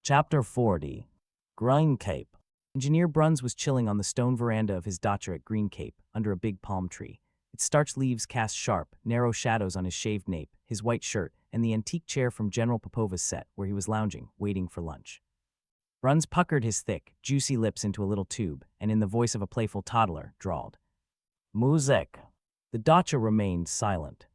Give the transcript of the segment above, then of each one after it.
Chapter 40. Green Cape. Engineer Bruns was chilling on the stone veranda of his dacha at Green Cape, under a big palm tree. Its starched leaves cast sharp, narrow shadows on his shaved nape, his white shirt, and the antique chair from General Popova's set where he was lounging, waiting for lunch. Bruns puckered his thick, juicy lips into a little tube, and in the voice of a playful toddler, drawled, "Muzek." The dacha remained silent.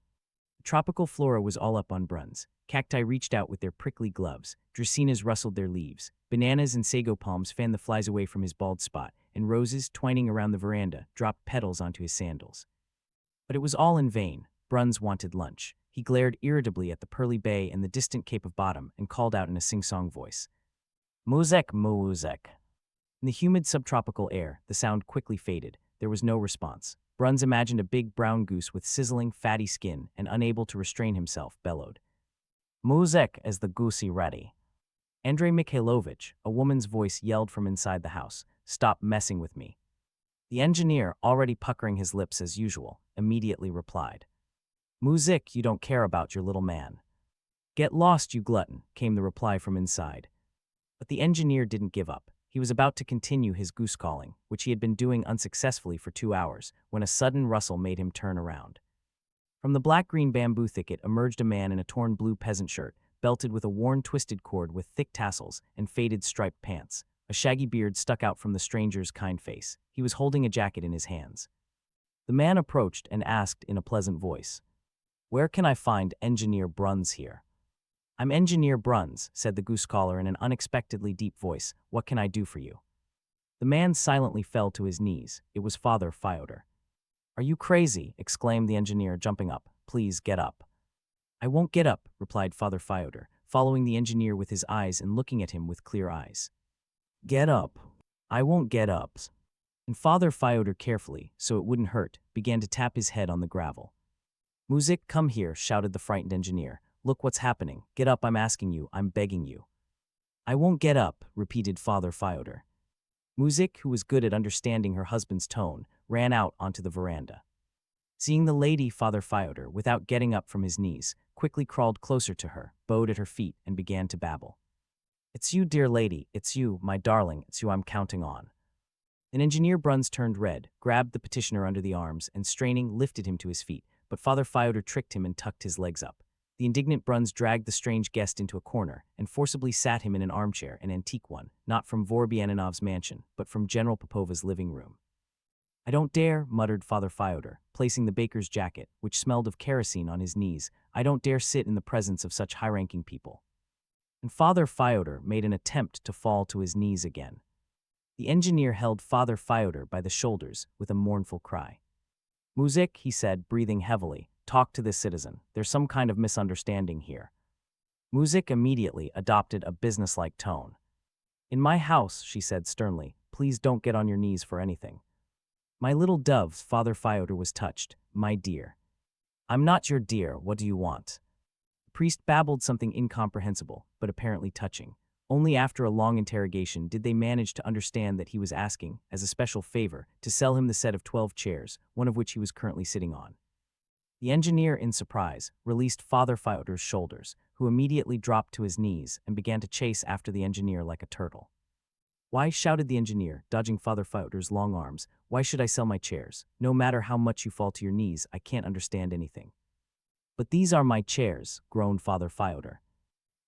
The tropical flora was all up on Bruns. Cacti reached out with their prickly gloves, dracaenas rustled their leaves, bananas and sago palms fanned the flies away from his bald spot, and roses, twining around the veranda, dropped petals onto his sandals. But it was all in vain. Bruns wanted lunch. He glared irritably at the pearly bay and the distant Cape of Bottom and called out in a sing-song voice, "Muzek, Muzek." In the humid subtropical air, the sound quickly faded. There was no response. Bruns imagined a big brown goose with sizzling, fatty skin and, unable to restrain himself, bellowed, "Muzek," as the goosey ready. Andrei Mikhailovich, a woman's voice yelled from inside the house, "Stop messing with me." The engineer, already puckering his lips as usual, immediately replied, "Muzek, you don't care about your little man." "Get lost, you glutton," came the reply from inside. But the engineer didn't give up. He was about to continue his goose calling, which he had been doing unsuccessfully for 2 hours, when a sudden rustle made him turn around. From the black-green bamboo thicket emerged a man in a torn blue peasant shirt, belted with a worn twisted cord with thick tassels and faded striped pants. A shaggy beard stuck out from the stranger's kind face. He was holding a jacket in his hands. The man approached and asked in a pleasant voice, "Where can I find Engineer Bruns here?" "I'm Engineer Bruns," said the goose caller in an unexpectedly deep voice. "What can I do for you?" The man silently fell to his knees. It was Father Fyodor. "Are you crazy?" exclaimed the engineer, jumping up. "Please get up." "I won't get up," replied Father Fyodor, following the engineer with his eyes and looking at him with clear eyes. "Get up." "I won't get up." And Father Fyodor carefully, so it wouldn't hurt, began to tap his head on the gravel. "Muzek, come here," shouted the frightened engineer. "Look what's happening. Get up, I'm asking you, I'm begging you." "I won't get up," repeated Father Fyodor. Muzek, who was good at understanding her husband's tone, ran out onto the veranda. Seeing the lady, Father Fyodor, without getting up from his knees, quickly crawled closer to her, bowed at her feet, and began to babble. "It's you, dear lady, it's you, my darling, it's you I'm counting on." Then Engineer Bruns turned red, grabbed the petitioner under the arms, and straining, lifted him to his feet, but Father Fyodor tricked him and tucked his legs up. The indignant Bruns dragged the strange guest into a corner and forcibly sat him in an armchair, an antique one, not from Vorobyaninov's mansion, but from General Popova's living room. "I don't dare," muttered Father Fyodor, placing the baker's jacket, which smelled of kerosene, on his knees. "I don't dare sit in the presence of such high-ranking people." And Father Fyodor made an attempt to fall to his knees again. The engineer held Father Fyodor by the shoulders with a mournful cry. "Muzek," he said, breathing heavily, "talk to this citizen. There's some kind of misunderstanding here." Muzek immediately adopted a businesslike tone. "In my house," she said sternly, "please don't get on your knees for anything." "My little dove," Father Fyodor was touched. "My dear." "I'm not your dear, what do you want?" The priest babbled something incomprehensible, but apparently touching. Only after a long interrogation did they manage to understand that he was asking, as a special favor, to sell him the set of 12 chairs, one of which he was currently sitting on. The engineer, in surprise, released Father Fyodor's shoulders, who immediately dropped to his knees and began to chase after the engineer like a turtle. "Why," shouted the engineer, dodging Father Fyodor's long arms, "why should I sell my chairs? No matter how much you fall to your knees, I can't understand anything." "But these are my chairs," groaned Father Fyodor.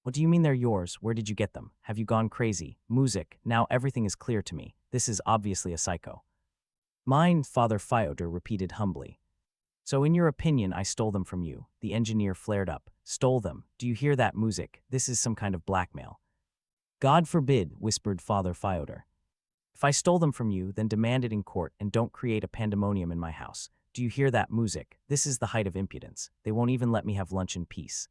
"What do you mean they're yours? Where did you get them? Have you gone crazy? Muzek, now everything is clear to me. This is obviously a psycho." "Mine," Father Fyodor repeated humbly. "So in your opinion I stole them from you?" The engineer flared up. "Stole them? Do you hear that, Muzek? This is some kind of blackmail." "God forbid," whispered Father Fyodor. "If I stole them from you, then demand it in court and don't create a pandemonium in my house. Do you hear that, Muzek? This is the height of impudence. They won't even let me have lunch in peace."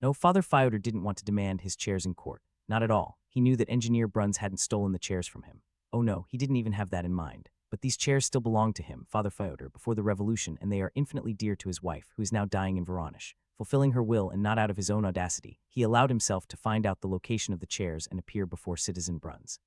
No, Father Fyodor didn't want to demand his chairs in court. Not at all. He knew that Engineer Bruns hadn't stolen the chairs from him. Oh no, he didn't even have that in mind. But these chairs still belonged to him, Father Fyodor, before the revolution, and they are infinitely dear to his wife, who is now dying in Voronezh. Fulfilling her will and not out of his own audacity, he allowed himself to find out the location of the chairs and appear before Citizen Bruns.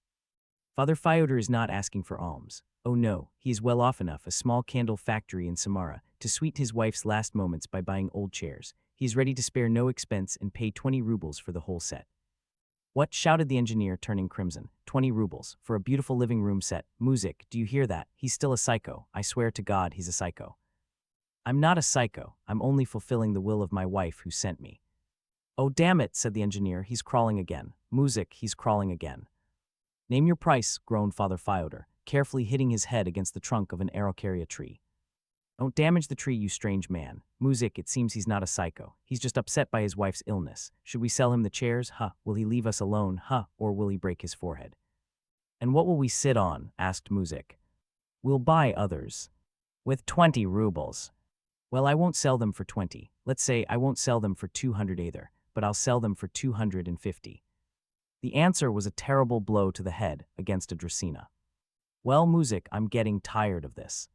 Father Fyodor is not asking for alms. Oh no, he is well off enough, a small candle factory in Samara, to sweeten his wife's last moments by buying old chairs. He is ready to spare no expense and pay 20 rubles for the whole set. What? Shouted the engineer, turning crimson. 20 rubles, for a beautiful living room set. Music, do you hear that? He's still a psycho. I swear to God he's a psycho. I'm not a psycho. I'm only fulfilling the will of my wife who sent me. Oh, damn it, said the engineer. He's crawling again. Music, he's crawling again. Name your price, groaned Father Fyodor, carefully hitting his head against the trunk of an araucaria tree. Don't damage the tree, you strange man. Music, it seems he's not a psycho. He's just upset by his wife's illness. Should we sell him the chairs? Huh. Will he leave us alone? Huh. Or will he break his forehead? And what will we sit on? Asked Music. We'll buy others. With 20 rubles. Well, I won't sell them for 20. Let's say I won't sell them for 200 either, but I'll sell them for 250. The answer was a terrible blow to the head against a dracena. Well, Music, I'm getting tired of this.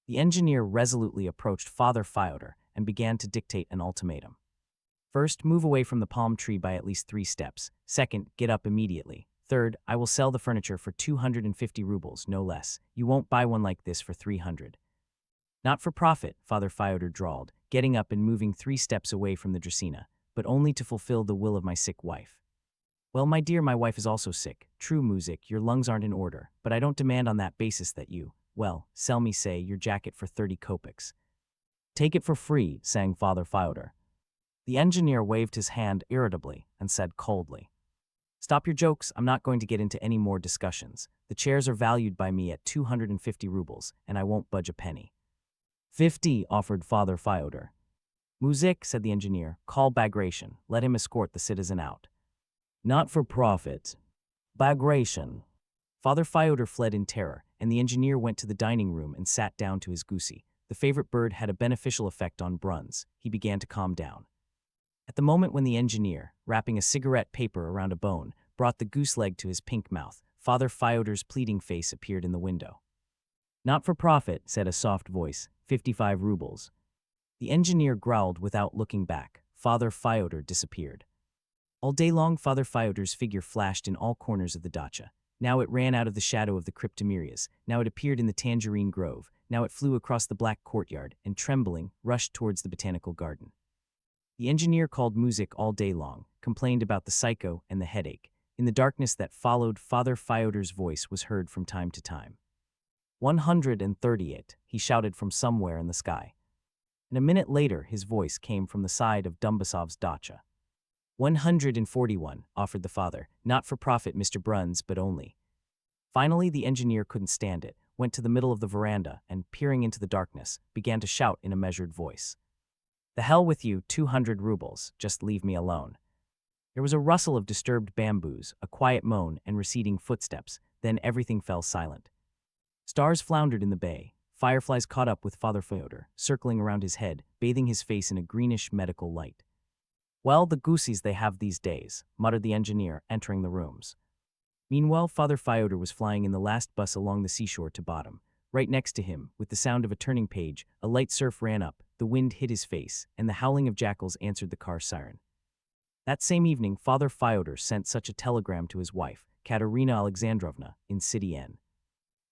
The engineer resolutely approached Father Fyodor and began to dictate an ultimatum. First, move away from the palm tree by at least 3 steps. Second, get up immediately. Third, I will sell the furniture for 250 rubles, no less. You won't buy one like this for 300. Not for profit, Father Fyodor drawled, getting up and moving 3 steps away from the dracena, but only to fulfill the will of my sick wife. Well, my dear, my wife is also sick. True, Music, your lungs aren't in order, but I don't demand on that basis that you, well, sell me, say, your jacket for 30 kopecks. Take it for free, sang Father Fyodor. The engineer waved his hand irritably and said coldly, Stop your jokes, I'm not going to get into any more discussions. The chairs are valued by me at 250 rubles, and I won't budge a penny. 50, offered Father Fyodor. Music, said the engineer, call Bagration, let him escort the citizen out. Not for profit. Bagration. Father Fyodor fled in terror, and the engineer went to the dining room and sat down to his goosey. The favorite bird had a beneficial effect on Bruns. He began to calm down. At the moment when the engineer, wrapping a cigarette paper around a bone, brought the goose leg to his pink mouth, Father Fyodor's pleading face appeared in the window. Not for profit, said a soft voice, 55 rubles. The engineer growled without looking back. Father Fyodor disappeared. All day long, Father Fyodor's figure flashed in all corners of the dacha. Now it ran out of the shadow of the cryptomerias, now it appeared in the tangerine grove, now it flew across the black courtyard, and trembling, rushed towards the botanical garden. The engineer called Music all day long, complained about the psycho and the headache. In the darkness that followed, Father Fyodor's voice was heard from time to time. 138, he shouted from somewhere in the sky. And a minute later, his voice came from the side of Dumbasov's dacha. 141, offered the father, not for profit, Mr. Bruns, but only. Finally, the engineer couldn't stand it, went to the middle of the veranda, and, peering into the darkness, began to shout in a measured voice. The hell with you, 200 rubles, just leave me alone. There was a rustle of disturbed bamboos, a quiet moan, and receding footsteps, then everything fell silent. Stars floundered in the bay. Fireflies caught up with Father Fyodor, circling around his head, bathing his face in a greenish medical light. Well, the goosies they have these days, muttered the engineer, entering the rooms. Meanwhile, Father Fyodor was flying in the last bus along the seashore to bottom. Right next to him, with the sound of a turning page, a light surf ran up, the wind hit his face, and the howling of jackals answered the car siren. That same evening, Father Fyodor sent such a telegram to his wife, Katerina Alexandrovna, in City N.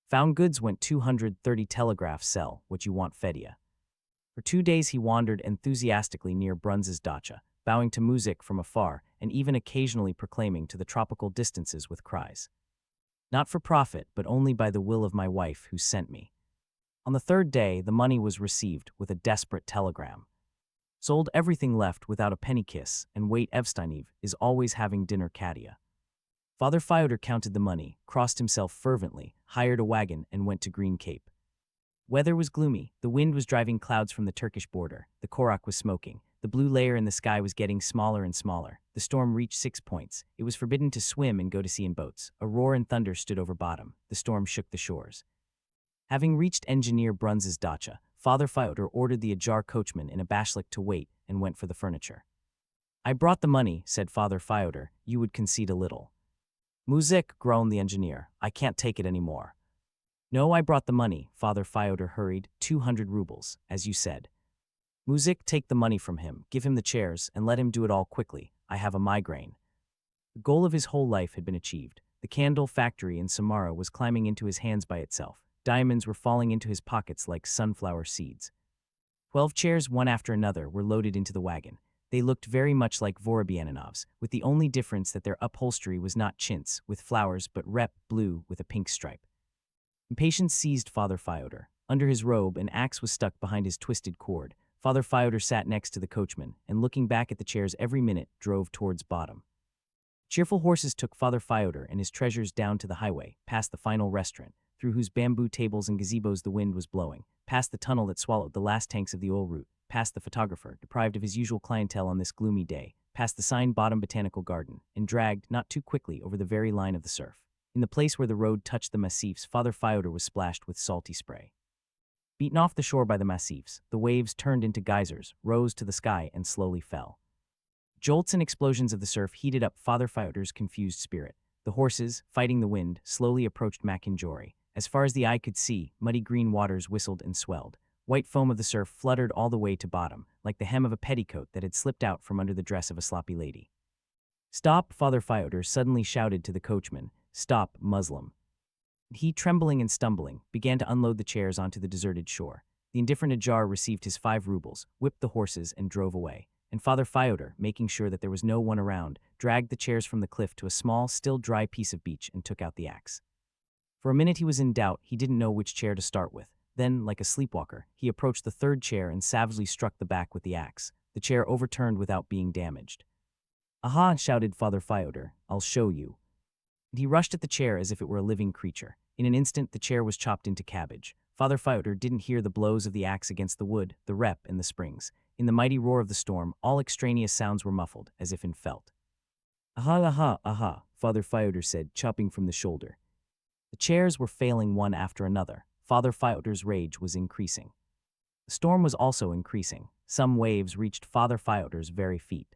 Found goods went 230 telegraph cell, what you want, Fedya. For 2 days he wandered enthusiastically near Bruns's dacha, bowing to Music from afar and even occasionally proclaiming to the tropical distances with cries. Not for profit, but only by the will of my wife who sent me. On the 3rd day, the money was received with a desperate telegram. Sold everything left without a penny kiss, and wait, Evsteinev is always having dinner, Katya. Father Fyodor counted the money, crossed himself fervently, hired a wagon, and went to Green Cape. Weather was gloomy, the wind was driving clouds from the Turkish border, the Korak was smoking, the blue layer in the sky was getting smaller and smaller, the storm reached 6 points, it was forbidden to swim and go to sea in boats, a roar and thunder stood over bottom, the storm shook the shores. Having reached engineer Bruns's dacha, Father Fyodor ordered the ajar coachman in a bashlik to wait and went for the furniture. I brought the money, said Father Fyodor, you would concede a little. Music, groaned the engineer, I can't take it any more. No, I brought the money, Father Fyodor hurried, 200 rubles, as you said. Music, take the money from him, give him the chairs, and let him do it all quickly, I have a migraine. The goal of his whole life had been achieved. The candle factory in Samara was climbing into his hands by itself. Diamonds were falling into his pockets like sunflower seeds. 12 chairs, one after another, were loaded into the wagon. They looked very much like Vorobyaninov's, with the only difference that their upholstery was not chintz with flowers but rep blue with a pink stripe. Impatience seized Father Fyodor. Under his robe, an axe was stuck behind his twisted cord. Father Fyodor sat next to the coachman, and looking back at the chairs every minute, drove towards Bottom. Cheerful horses took Father Fyodor and his treasures down to the highway, past the final restaurant, through whose bamboo tables and gazebos the wind was blowing, past the tunnel that swallowed the last tanks of the oil route, past the photographer, deprived of his usual clientele on this gloomy day, past the signed Bottom Botanical Garden, and dragged, not too quickly, over the very line of the surf. In the place where the road touched the massifs, Father Fyodor was splashed with salty spray. Beaten off the shore by the massifs, the waves turned into geysers, rose to the sky, and slowly fell. Jolts and explosions of the surf heated up Father Fyodor's confused spirit. The horses, fighting the wind, slowly approached Mackinjory. As far as the eye could see, muddy green waters whistled and swelled. White foam of the surf fluttered all the way to Bottom, like the hem of a petticoat that had slipped out from under the dress of a sloppy lady. "Stop!" Father Fyodor suddenly shouted to the coachman. "Stop, Muslim." He, trembling and stumbling, began to unload the chairs onto the deserted shore. The indifferent Ajar received his 5 rubles, whipped the horses, and drove away. And Father Fyodor, making sure that there was no one around, dragged the chairs from the cliff to a small, still dry piece of beach and took out the axe. For a minute he was in doubt. He didn't know which chair to start with. Then, like a sleepwalker, he approached the 3rd chair and savagely struck the back with the axe. The chair overturned without being damaged. "Aha!" shouted Father Fyodor. "I'll show you." And he rushed at the chair as if it were a living creature. In an instant, the chair was chopped into cabbage. Father Fyodor didn't hear the blows of the axe against the wood, the rep, and the springs. In the mighty roar of the storm, all extraneous sounds were muffled, as if in felt. "Aha, aha, aha," Father Fyodor said, chopping from the shoulder. The chairs were failing one after another. Father Fyodor's rage was increasing. The storm was also increasing. Some waves reached Father Fyodor's very feet.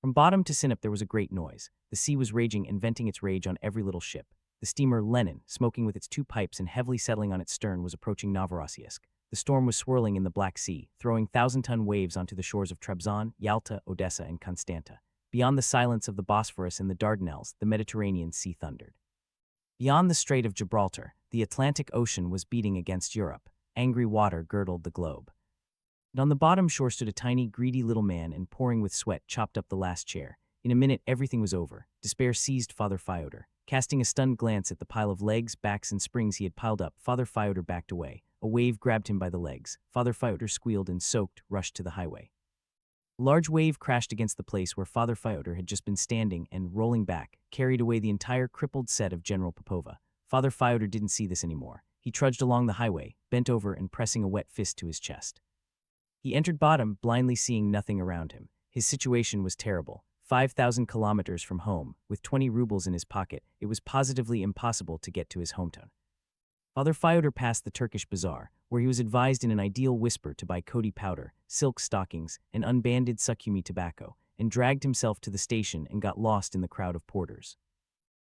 From Bottom to Sinop there was a great noise. The sea was raging and venting its rage on every little ship. The steamer Lenin, smoking with its 2 pipes and heavily settling on its stern, was approaching Novorossiysk. The storm was swirling in the Black Sea, throwing 1,000-ton waves onto the shores of Trebizond, Yalta, Odessa, and Constanta. Beyond the silence of the Bosphorus and the Dardanelles, the Mediterranean Sea thundered. Beyond the Strait of Gibraltar, the Atlantic Ocean was beating against Europe. Angry water girdled the globe. And on the bottom shore stood a tiny, greedy little man and, pouring with sweat, chopped up the last chair. In a minute, everything was over. Despair seized Father Fyodor. Casting a stunned glance at the pile of legs, backs, and springs he had piled up, Father Fyodor backed away. A wave grabbed him by the legs. Father Fyodor squealed and, soaked, rushed to the highway. A large wave crashed against the place where Father Fyodor had just been standing and, rolling back, carried away the entire crippled set of General Popova. Father Fyodor didn't see this anymore. He trudged along the highway, bent over and pressing a wet fist to his chest. He entered Bottom, blindly seeing nothing around him. His situation was terrible. 5,000 kilometers from home, with 20 rubles in his pocket, it was positively impossible to get to his hometown. Father Fyodor passed the Turkish bazaar, where he was advised in an ideal whisper to buy Cody powder, silk stockings, and unbanded Sukhumi tobacco, and dragged himself to the station and got lost in the crowd of porters.